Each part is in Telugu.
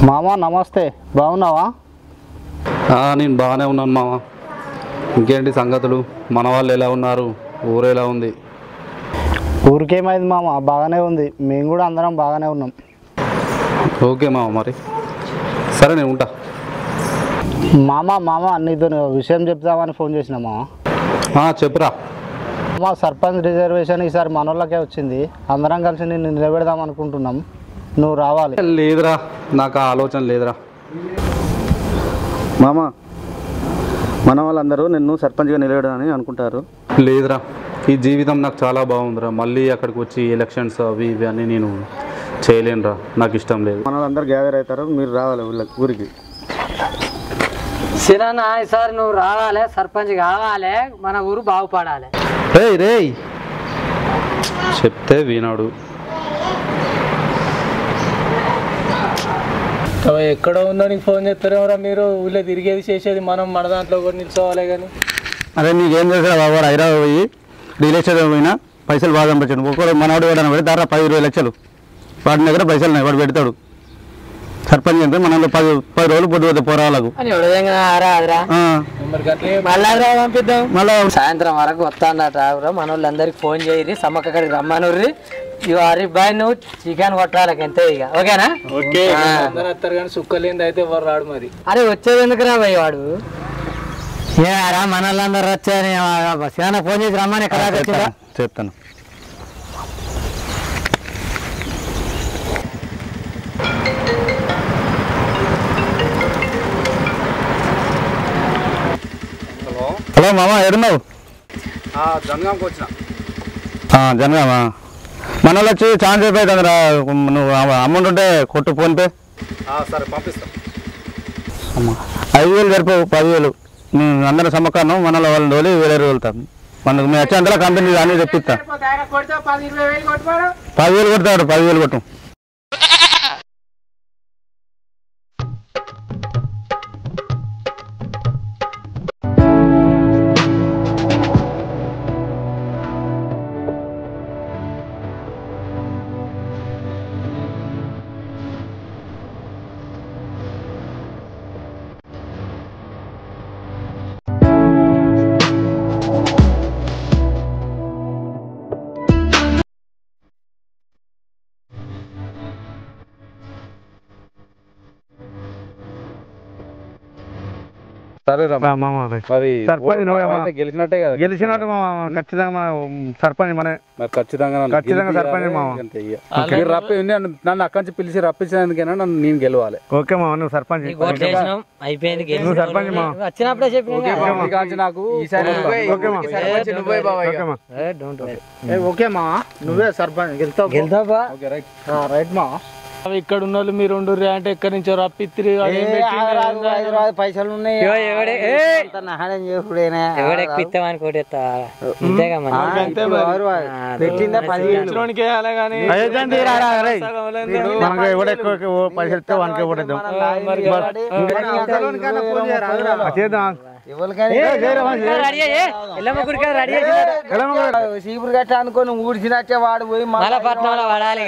మామ నమస్తే, బాగున్నావా? నేను బాగానే ఉన్నాను మామ. ఇంకేంటి సంగతులు? మన వాళ్ళు ఎలా ఉన్నారు? ఊరు ఎలా ఉంది? ఊరికేమైంది మామ, బాగానే ఉంది. మేము కూడా అందరం బాగానే ఉన్నాం. ఓకే మామ, మరి సరే నేను ఉంటా. మామ నీతో విషయం చెప్తామని ఫోన్ చేసిన మామ. చెప్పురా. మా సర్పంచ్ రిజర్వేషన్ ఈసారి మన వాళ్ళకే వచ్చింది. అందరం కలిసి నిన్ను నిలబెడదాం అనుకుంటున్నాం, నువ్వు రావాలి. లేదురా, నాకు ఆ ఆలోచన లేదురా. మామ, మన వాళ్ళందరూ నిన్ను సర్పంచ్గా నిలబెడని అనుకుంటారు. లేదురా, ఈ జీవితం నాకు చాలా బాగుందిరా. మళ్ళీ అక్కడికి వచ్చి ఎలక్షన్స్ అవి ఇవి అని నేను చేయలేనురా, నాకు ఇష్టం లేదు. మన వాళ్ళందరూ గ్యాదర్ అవుతారు, మీరు రావాలి ఊరికి. సిరానా ఈసారి నువ్వు రావాలి, సర్పంచ్ కావాలి, మన ఊరు బాగుపడాలి. రేయ్ చెప్తే వినాడు. ఎక్కడ ఉందో నీకు ఫోన్ చేస్తారేమరా? మీరు ఊళ్ళో తిరిగేది చేసేది మనం మన దాంట్లో కూడా నిల్చోవాలి. కానీ అదే నీకేం చేస్తా బాబు, హైదరాబాద్ పోయి రియల్ ఎస్టేట్ పోయినా పైసలు బాగా పంపించాడు. ఒక్కొక్క మనవాడు కూడా పెడితే 10-20 లక్షలు వాడి దగ్గర పైసలు ఉన్నాయి, వాడు పెడతాడు. సర్పంచ్ అంటే మనలో 10 రోజులు పొద్దు పోరాలకు పంపిద్దాం. మళ్ళీ సాయంత్రం వరకు వస్తానట. మన వాళ్ళందరికి ఫోన్ చేయరి, సమ్మక్క కాడికి రమ్మనుర్రి. హరీఫ్ బాయ్ నువ్వు చికెన్ కొట్టాలకి ఎంత ఇక ఓకేనా? అందరూ వస్తారు కానీ సుక్కలేంది అయితే ఎవరు రాడు. మరి అరే వచ్చేది ఎందుకు రా భయ్ వాడు? ఏరా మన వాళ్ళందరూ వచ్చాయని ఫోన్ చేసి రమ్మని ఎక్కడ చెప్తాను. హలో మామ, ఎడున్నావు? జనగాంకి వచ్చిన. జనగామా? మన వాళ్ళు వచ్చి ఛాన్స్ అయిపోతుంది రా. నువ్వు అమౌంట్ ఉంటే కొట్టు ఫోన్పే. సరే పంపిస్తాను. 5,000 సరిపోవు, 10,000 నేను అందరూ సమ్మకాను మన వాళ్ళని తోలి వేరే వెళ్తాం. మనకు మేము వచ్చే అంతలో కంపెనీ అన్నీ తెప్పిస్తా. 10,000 కొడతాడు, 10,000 కొట్టు. గెలిచినట్టే కదా? గెలిచినట్టు ఖచ్చితంగా సర్పంచ్ మన ఖచ్చితంగా సర్పంచ్ నన్ను అక్కడి నుంచి పిలిచి రప్పించినందుకైనా నేను గెలవాలి. ఓకే మామ, నువ్వు సర్పంచ్ అయిపోయింది. నువ్వు సర్పంచ్ మామ. వచ్చినప్పుడే చెప్పి నాకు ఓకే మా, నువ్వే సర్పంచ్ గెలుతావా? రైట్ మా. ఇక్కడ ఉన్న వాళ్ళు మీరు ఉండు అంటే ఎక్కడి నుంచో రప్పిత్తిరి పైసలు ఉన్నాయి. ఎవడెక్కిస్తామని కొట్టేస్తా పెట్టిందా 10 కానీ పైసలు ఇస్తే వానికి ఇవ్వడం. చీపురు గట్ట అనుకోని ఊడిచినట్టే వాడు పోయి మలపట్నంలో పడాలి.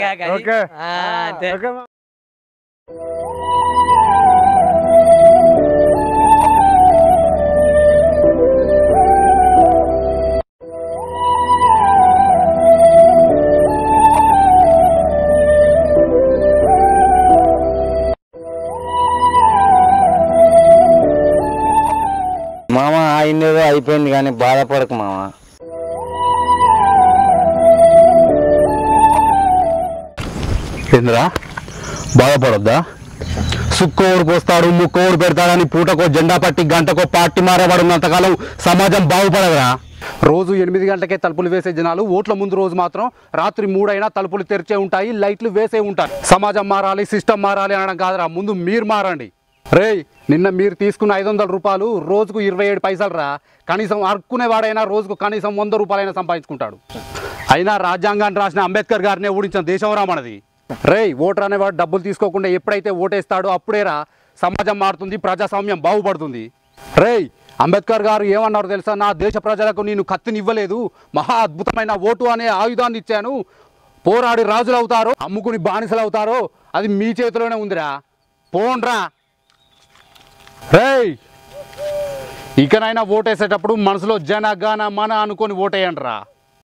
మామ అయిందేదో అయిపోయింది కానీ బాధపడకు మామ. ఏందిరా బాధపడొద్దా? సుక్కోడు పోస్తాడు, ముక్కోడు పెడతాడని పూటకో జెండా పట్టి గంటకో పార్టీ మారబడినంతకాలం సమాజం బాగుపడదురా. రోజు 8 గంటలకే తలుపులు వేసే జనాలు ఓట్ల ముందు రోజు మాత్రం రాత్రి 3 అయినా తలుపులు తెరిచే ఉంటాయి, లైట్లు వేసే ఉంటాయి. సమాజం మారాలి, సిస్టమ్ మారాలి అనడం కాదురా, ముందు మీరు మారండి. రేయ్, నిన్న మీరు తీసుకున్న 500 రూపాయలు రోజుకు 27 పైసలు రా. కనీసం అరుక్కునేవాడైనా రోజుకు కనీసం 100 రూపాయలైనా సంపాదించుకుంటాడు. అయినా రాజ్యాంగాన్ని రాసిన అంబేద్కర్ గారినే ఓడించిన దేశం రా మనది. రేయ్, ఓటర్ అనేవాడు డబ్బులు తీసుకోకుండా ఎప్పుడైతే ఓటేస్తాడో అప్పుడేరా సమాజం మారుతుంది, ప్రజాస్వామ్యం బాగుపడుతుంది. రేయ్, అంబేద్కర్ గారు ఏమన్నారు తెలుసా? నా దేశ ప్రజలకు నేను కత్తినివ్వలేదు, మహా అద్భుతమైన ఓటు అనే ఆయుధాన్ని ఇచ్చాను. పోరాడి రాజులు అవుతారో అమ్ముకుని బానిసలు అవుతారో అది మీ చేతిలోనే ఉందిరా. పోండ్రా. రేయ్ ఇకనైనా ఓటేసేటప్పుడు మనసులో జన గణ మన అనుకొని ఓటేయండి రా.